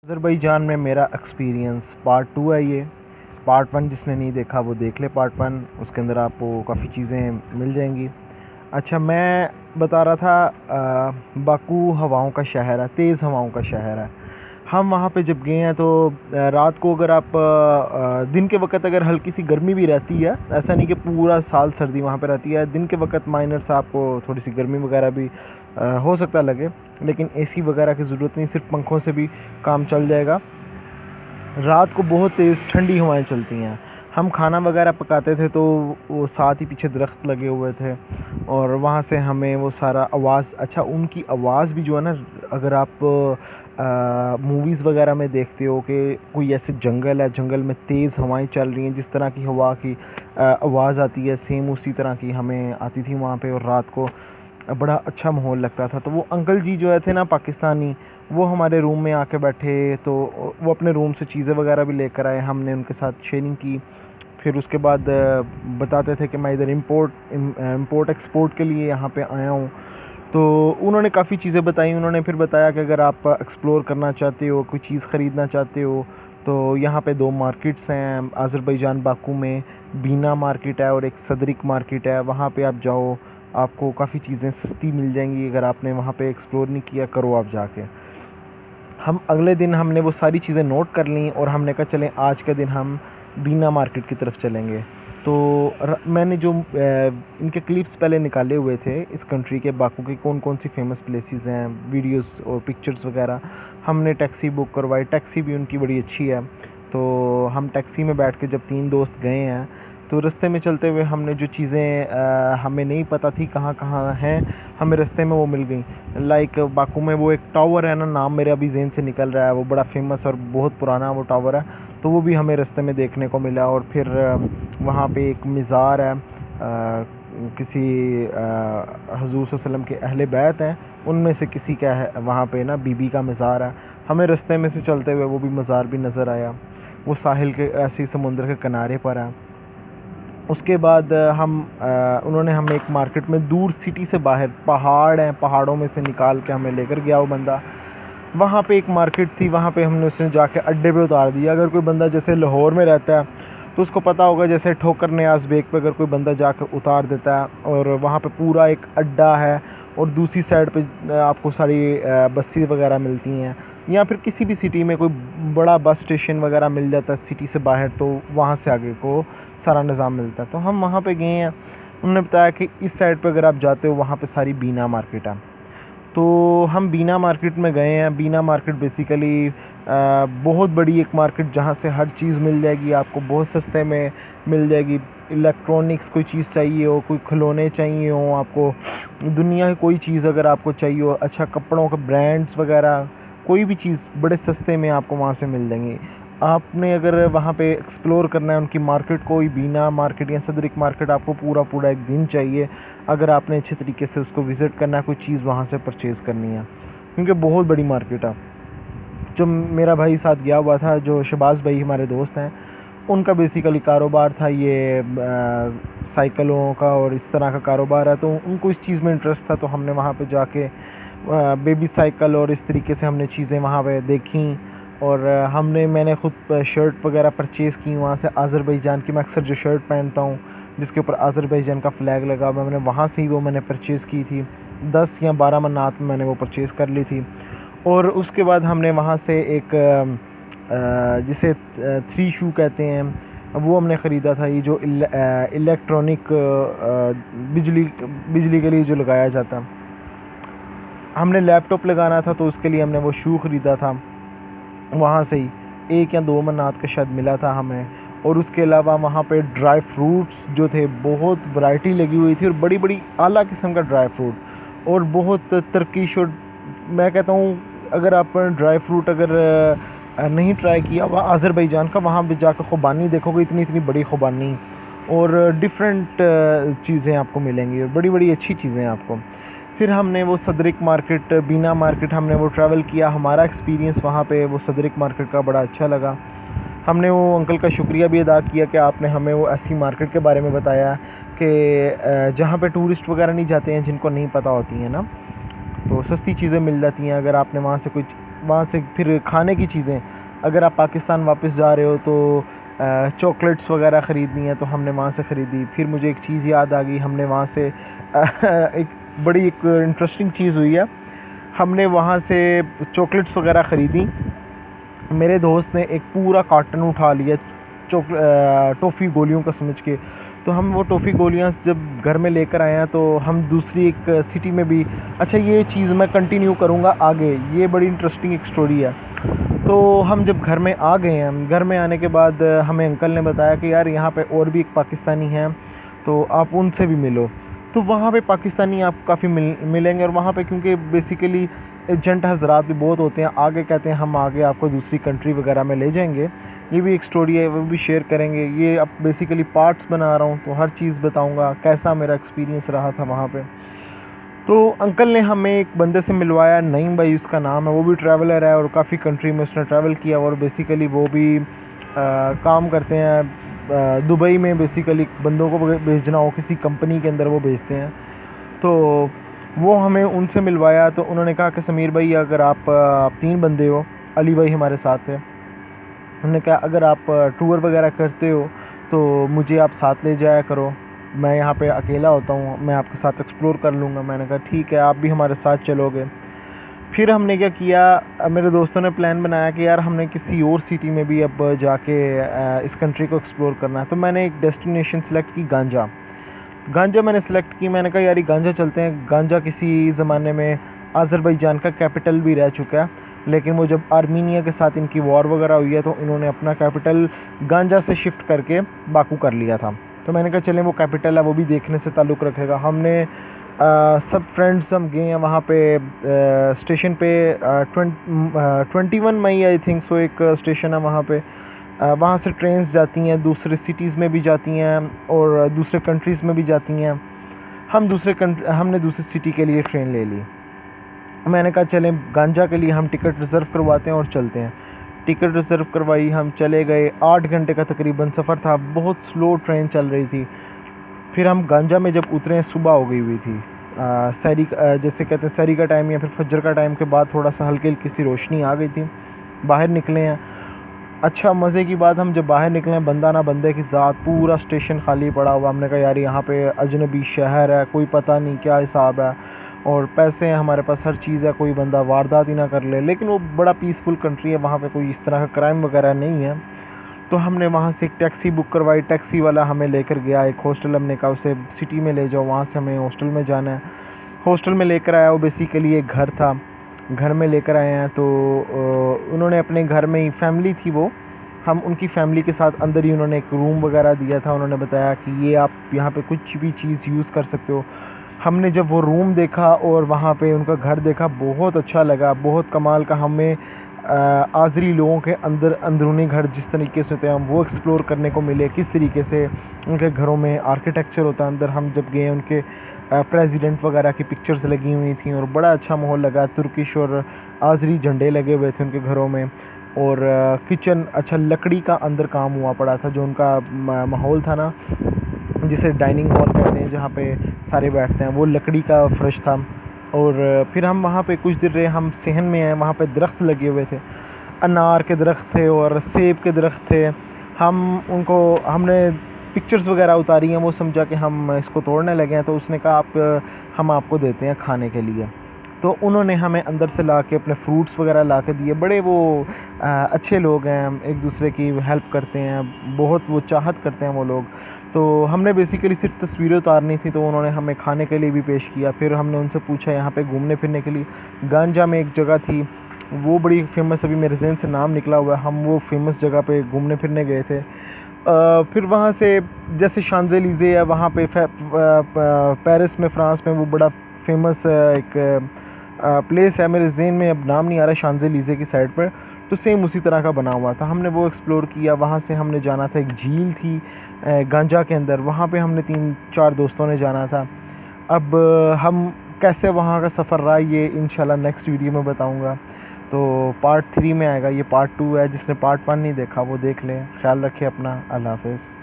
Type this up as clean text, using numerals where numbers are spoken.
Azerbaijan में मेरा experience part 2 है ये। पार्ट 1 जिसने नहीं देखा वो देख ले पार्ट 1, उसके अंदर आपको काफ़ी चीज़ें मिल जाएंगी। अच्छा, मैं बता रहा था बाकू हवाओं का शहर है, तेज़ हवाओं का शहर है। हम वहाँ पे जब गए हैं तो रात को अगर आप दिन के वक़्त अगर हल्की सी गर्मी भी रहती है, ऐसा नहीं कि पूरा साल सर्दी वहाँ पे रहती है। दिन के वक़्त माइनर सा आपको थोड़ी सी गर्मी वगैरह भी हो सकता लगे, लेकिन एसी वगैरह की ज़रूरत नहीं, सिर्फ पंखों से भी काम चल जाएगा। रात को बहुत तेज़ ठंडी हवाएं चलती हैं। हम खाना वगैरह पकाते थे तो वो साथ ही पीछे दरख्त लगे हुए थे और वहाँ से हमें वो सारा आवाज़, अच्छा उनकी आवाज़ भी जो है ना, अगर आप मूवीज़ वगैरह में देखते हो कि कोई ऐसे जंगल है, जंगल में तेज़ हवाएं चल रही हैं, जिस तरह की हवा की आवाज़ आती है, सेम उसी तरह की हमें आती थी वहाँ पे। और रात को बड़ा अच्छा माहौल लगता था। तो वो अंकल जी जो है थे ना पाकिस्तानी, वो हमारे रूम में आके बैठे, तो वो अपने रूम से चीज़ें वगैरह भी लेकर आए, हमने उनके साथ शेयरिंग की। फिर उसके बाद बताते थे कि मैं इधर इंपोर्ट एक्सपोर्ट के लिए यहाँ पे आया हूँ। तो उन्होंने काफ़ी चीज़ें बताई। उन्होंने फिर बताया कि अगर आप एक्सप्लोर करना चाहते हो, कोई चीज़ ख़रीदना चाहते हो, तो यहाँ पे 2 मार्केट्स हैं अज़रबैजान बाकू में। बीना मार्केट है और एक सदरिक मार्केट है। वहाँ पे आप जाओ, आपको काफ़ी चीज़ें सस्ती मिल जाएंगी। अगर आपने वहाँ पे एक्सप्लोर नहीं किया, करो आप जाके। हम अगले दिन हमने वो सारी चीज़ें नोट कर लीं और हमने कहा चलें आज का दिन हम बीना मार्केट की तरफ चलेंगे। तो मैंने जो इनके क्लिप्स पहले निकाले हुए थे इस कंट्री के, बाकू की कौन कौन सी फ़ेमस प्लेसेस हैं, वीडियोस और पिक्चर्स वगैरह, हमने टैक्सी बुक करवाई। टैक्सी भी उनकी बड़ी अच्छी है। तो हम टैक्सी में बैठ के जब 3 दोस्त गए हैं, तो रास्ते में चलते हुए हमने जो चीज़ें हमें नहीं पता थी कहाँ कहाँ हैं, हमें रास्ते में वो मिल गई। लाइक बाकू में वो एक टावर है ना, नाम मेरे अभी ज़हन से निकल रहा है, वो बड़ा फेमस और बहुत पुराना वो टावर है, तो वो भी हमें रास्ते में देखने को मिला। और फिर वहाँ पे एक मज़ार है, किसी हुज़ूर सल्लल्लाहु अलैहि वसल्लम के अहले बैत हैं, उनमें से किसी का है वहाँ पे ना, बीबी का मज़ार है। हमें रास्ते में से चलते हुए वो भी मज़ार भी नज़र आया। वो साहिल के ऐसे समुद्र के किनारे पर है। उसके बाद उन्होंने हमें एक मार्केट में दूर, सिटी से बाहर, पहाड़ हैं, पहाड़ों में से निकाल के हमें लेकर गया वो बंदा। वहाँ पे एक मार्केट थी, वहाँ पे हमने उसने जाके अड्डे पे उतार दिया। अगर कोई बंदा जैसे लाहौर में रहता है तो उसको पता होगा, जैसे ठोकर न्याज़ बेग पे अगर कोई बंदा जाकर उतार देता है, और वहाँ पे पूरा एक अड्डा है और दूसरी साइड पे आपको सारी बसें वगैरह मिलती हैं। या फिर किसी भी सिटी में कोई बड़ा बस स्टेशन वगैरह मिल जाता है सिटी से बाहर, तो वहाँ से आगे को सारा निज़ाम मिलता है। तो हम वहाँ पे गए हैं। उन्होंने बताया कि इस साइड पे अगर आप जाते हो वहाँ पे सारी बीना मार्केट है। तो हम बीना मार्केट में गए हैं। बीना मार्केट बेसिकली बहुत बड़ी एक मार्केट, जहाँ से हर चीज़ मिल जाएगी आपको, बहुत सस्ते में मिल जाएगी। इलेक्ट्रॉनिक्स कोई चीज़ चाहिए हो, कोई खिलौने चाहिए हो आपको, दुनिया की कोई चीज़ अगर आपको चाहिए हो, अच्छा कपड़ों के ब्रांड्स वगैरह, कोई भी चीज़ बड़े सस्ते में आपको वहाँ से मिल जाएंगी। आपने अगर वहाँ पे एक्सप्लोर करना है उनकी मार्केट को, बीना मार्केट या सदरिक मार्केट, आपको पूरा पूरा एक दिन चाहिए अगर आपने अच्छे तरीके से उसको विज़िट करना है, कोई चीज़ वहाँ से परचेज़ करनी है, क्योंकि बहुत बड़ी मार्केट है। जो मेरा भाई साथ गया हुआ था, जो शहबाज भाई हमारे दोस्त हैं, उनका बेसिकली कारोबार था ये साइकिलों का और इस तरह का कारोबार है, तो उनको इस चीज़ में इंटरेस्ट था। तो हमने वहाँ पे जाके बेबी साइकिल और इस तरीके से हमने चीज़ें वहाँ पे देखी। और मैंने ख़ुद शर्ट वगैरह परचेज़ की वहाँ से, अज़रबैजान की। मैं अक्सर जो शर्ट पहनता हूँ जिसके ऊपर अज़रबैजान का फ़्लैग लगा हुआ, मैंने वहाँ से ही वो मैंने परचेज़ की थी। 10 या 12 मन्नात में मैंने वो परचेज़ कर ली थी। और उसके बाद हमने वहाँ से एक जिसे 3 शू कहते हैं, वो हमने ख़रीदा था। ये जो इलेक्ट्रॉनिक बिजली के लिए जो लगाया जाता, हमने लैपटॉप लगाना था तो उसके लिए हमने वो शू ख़रीदा था। वहाँ से ही 1 या 2 मन्नात का शायद मिला था हमें। और उसके अलावा वहाँ पे ड्राई फ्रूट्स जो थे, बहुत वैरायटी लगी हुई थी और बड़ी बड़ी आला किस्म का ड्राई फ्रूट, और बहुत तरकीश। और मैं कहता हूँ अगर आप ड्राई फ्रूट अगर नहीं ट्राई किया वहाँ अज़रबैजान का, वहाँ पे जाकर ख़ुबानी देखोगे, इतनी इतनी बड़ी ख़ुबानी, और डिफरेंट चीज़ें आपको मिलेंगी और बड़ी बड़ी अच्छी चीज़ें आपको। फिर हमने वो सदरिक मार्केट, बीना मार्केट, हमने वो ट्रैवल किया। हमारा एक्सपीरियंस वहाँ पे वो सदरिक मार्केट का बड़ा अच्छा लगा। हमने वो अंकल का शुक्रिया भी अदा किया कि आपने हमें वो ऐसी मार्केट के बारे में बताया कि जहाँ पे टूरिस्ट वगैरह नहीं जाते हैं, जिनको नहीं पता होती हैं ना, तो सस्ती चीज़ें मिल जाती हैं। अगर आपने वहाँ से कुछ वहाँ से फिर खाने की चीज़ें, अगर आप पाकिस्तान वापस जा रहे हो तो चॉकलेट्स वगैरह ख़रीदनी है तो हमने वहाँ से ख़रीदी। फिर मुझे एक चीज़ याद आ गई, हमने वहाँ से एक इंटरेस्टिंग चीज़ हुई है, हमने वहाँ से चॉकलेट्स वगैरह ख़रीदी। मेरे दोस्त ने एक पूरा कार्टन उठा लिया टॉफ़ी गोलियों का समझ के। तो हम वो टॉफ़ी गोलियाँ जब घर में लेकर आए हैं तो हम दूसरी एक सिटी में भी, अच्छा ये चीज़ मैं कंटिन्यू करूँगा आगे, ये बड़ी इंटरेस्टिंग एक स्टोरी है। तो हम जब घर में आ गए हैं, घर में आने के बाद हमें अंकल ने बताया कि यार यहाँ पे और भी एक पाकिस्तानी हैं, तो आप उनसे भी मिलो। तो वहाँ पे पाकिस्तानी आपको काफ़ी मिलेंगे, और वहाँ पे क्योंकि बेसिकली एजेंट हज़रात भी बहुत होते हैं, आगे कहते हैं हम आगे आपको दूसरी कंट्री वगैरह में ले जाएंगे। ये भी एक स्टोरी है, वो भी शेयर करेंगे। ये अब बेसिकली पार्ट्स बना रहा हूँ तो हर चीज़ बताऊँगा कैसा मेरा एक्सपीरियंस रहा था वहाँ पे। तो अंकल ने हमें एक बंदे से मिलवाया, नईम भाई उसका नाम है, वो भी ट्रैवलर है और काफ़ी कंट्री में उसने ट्रैवल किया, और बेसिकली वो भी काम करते हैं दुबई में। बेसिकली बंदों को भेजना हो किसी कंपनी के अंदर वो भेजते हैं। तो वो हमें उनसे मिलवाया, तो उन्होंने कहा कि समीर भाई अगर आप 3 बंदे हो, अली भाई हमारे साथ थे, उन्होंने कहा अगर आप टूर वगैरह करते हो तो मुझे आप साथ ले जाया करो, मैं यहाँ पे अकेला होता हूँ, मैं आपके साथ एक्सप्लोर कर लूँगा। मैंने कहा ठीक है, आप भी हमारे साथ चलोगे। फिर हमने क्या किया, मेरे दोस्तों ने प्लान बनाया कि यार हमने किसी और सिटी में भी अब जाके इस कंट्री को एक्सप्लोर करना है। तो मैंने एक डेस्टिनेशन सेलेक्ट की, गांजा मैंने सेलेक्ट की। मैंने कहा यार ये गांजा चलते हैं। गांजा किसी ज़माने में अज़रबैजान का कैपिटल भी रह चुका है, लेकिन वो जब आर्मीनिया के साथ इनकी वॉर वगैरह हुई है तो इन्होंने अपना कैपिटल गांजा से शिफ्ट करके बाकू कर लिया था। तो मैंने कहा चलें वो कैपिटल है, वो भी देखने से ताल्लुक़ रखेगा। हमने सब फ्रेंड्स हम गए हैं वहाँ पे स्टेशन पे 21 मई आई थिंक सो एक स्टेशन है वहाँ पे। वहाँ से ट्रेन्स जाती हैं, दूसरे सिटीज़ में भी जाती हैं और दूसरे कंट्रीज़ में भी जाती हैं। हमने दूसरी सिटी के लिए ट्रेन ले ली। मैंने कहा चलें गांजा के लिए हम टिकट रिज़र्व करवाते हैं और चलते हैं। टिकट रिज़र्व करवाई, हम चले गए। 8 घंटे का तकरीबन सफ़र था, बहुत स्लो ट्रेन चल रही थी। फिर हम गांजा में जब उतरे, सुबह हो गई हुई थी। सहरी जैसे कहते हैं सहरी का टाइम या फिर फजर का टाइम के बाद थोड़ा सा हल्की हल्की सी रोशनी आ गई थी। बाहर निकले हैं, अच्छा मज़े की बात, हम जब बाहर निकले बंदा ना बंदे की ज़ात, पूरा स्टेशन खाली पड़ा हुआ। हमने कहा यार यहाँ पे अजनबी शहर है, कोई पता नहीं क्या हिसाब है, और पैसे हैं हमारे पास, हर चीज़ है, कोई बंदा वारदात ही ना कर ले। लेकिन वो बड़ा पीसफुल कंट्री है, वहाँ पे कोई इस तरह का क्राइम वगैरह नहीं है। तो हमने वहाँ से एक टैक्सी बुक करवाई, टैक्सी वाला हमें लेकर गया एक हॉस्टल। हमने कहा उसे सिटी में ले जाओ, वहाँ से हमें हॉस्टल में जाना है। हॉस्टल में लेकर आया, वो बेसिकली एक घर था, घर में लेकर आए हैं। तो उन्होंने अपने घर में ही, फैमिली थी वो, हम उनकी फ़ैमिली के साथ अंदर ही उन्होंने एक रूम वगैरह दिया था। उन्होंने बताया कि ये आप यहाँ पे कुछ भी चीज़ यूज़ कर सकते हो। हमने जब वो रूम देखा और वहाँ पे उनका घर देखा, बहुत अच्छा लगा, बहुत कमाल का। हमें आज़री लोगों के अंदरूनी घर जिस तरीके से होते हैं, हम वो एक्सप्लोर करने को मिले, किस तरीके से उनके घरों में आर्किटेक्चर होता है। अंदर हम जब गए, उनके प्रेसिडेंट वगैरह की पिक्चर्स लगी हुई थी और बड़ा अच्छा माहौल लगा। तुर्किश और आज़री झंडे लगे हुए थे उनके घरों में, और किचन, अच्छा लकड़ी का अंदर काम हुआ पड़ा था। जो उनका माहौल था ना, जिसे डाइनिंग हॉल कहते हैं, जहाँ पे सारे बैठते हैं, वो लकड़ी का फ़र्श था। और फिर हम वहाँ पे कुछ देर रहे। हम सहन में आए, वहाँ पे दरख्त लगे हुए थे, अनार के दरख्त थे और सेब के दरख्त थे। हमने पिक्चर्स वगैरह उतारी हैं, वो समझा कि हम इसको तोड़ने लगे हैं। तो उसने कहा हम आपको देते हैं खाने के लिए। तो उन्होंने हमें अंदर से ला के अपने फ्रूट्स वगैरह ला के दिए। बड़े वो अच्छे लोग हैं, एक दूसरे की हेल्प करते हैं, बहुत वो चाहत करते हैं वो लोग। तो हमने बेसिकली सिर्फ तस्वीरें उतारनी थी, तो उन्होंने हमें खाने के लिए भी पेश किया। फिर हमने उनसे पूछा यहाँ पे घूमने फिरने के लिए। गांजा में एक जगह थी, वो बड़ी फेमस, अभी मेरे ज़हन से नाम निकला हुआ है। हम वो फेमस जगह पे घूमने फिरने गए थे। फिर वहाँ से जैसे शांज़ेलीज़े है वहाँ पे, पेरिस में, फ़्रांस में, वो बड़ा फेमस एक प्लेस है, मेरे ज़हन में अब नाम नहीं आ रहा, शांज़ेलीज़े की साइड पर। तो सेम उसी तरह का बना हुआ था, हमने वो एक्सप्लोर किया। वहाँ से हमने जाना था, एक झील थी गांजा के अंदर, वहाँ पे हमने 3-4 दोस्तों ने जाना था। अब हम कैसे वहाँ का सफ़र रहा, ये इंशाल्लाह नेक्स्ट वीडियो में बताऊँगा। तो पार्ट 3 में आएगा, ये पार्ट 2 है। जिसने पार्ट 1 नहीं देखा वो देख लें। ख्याल रखें अपना, अल्लाह हाफ़िज़।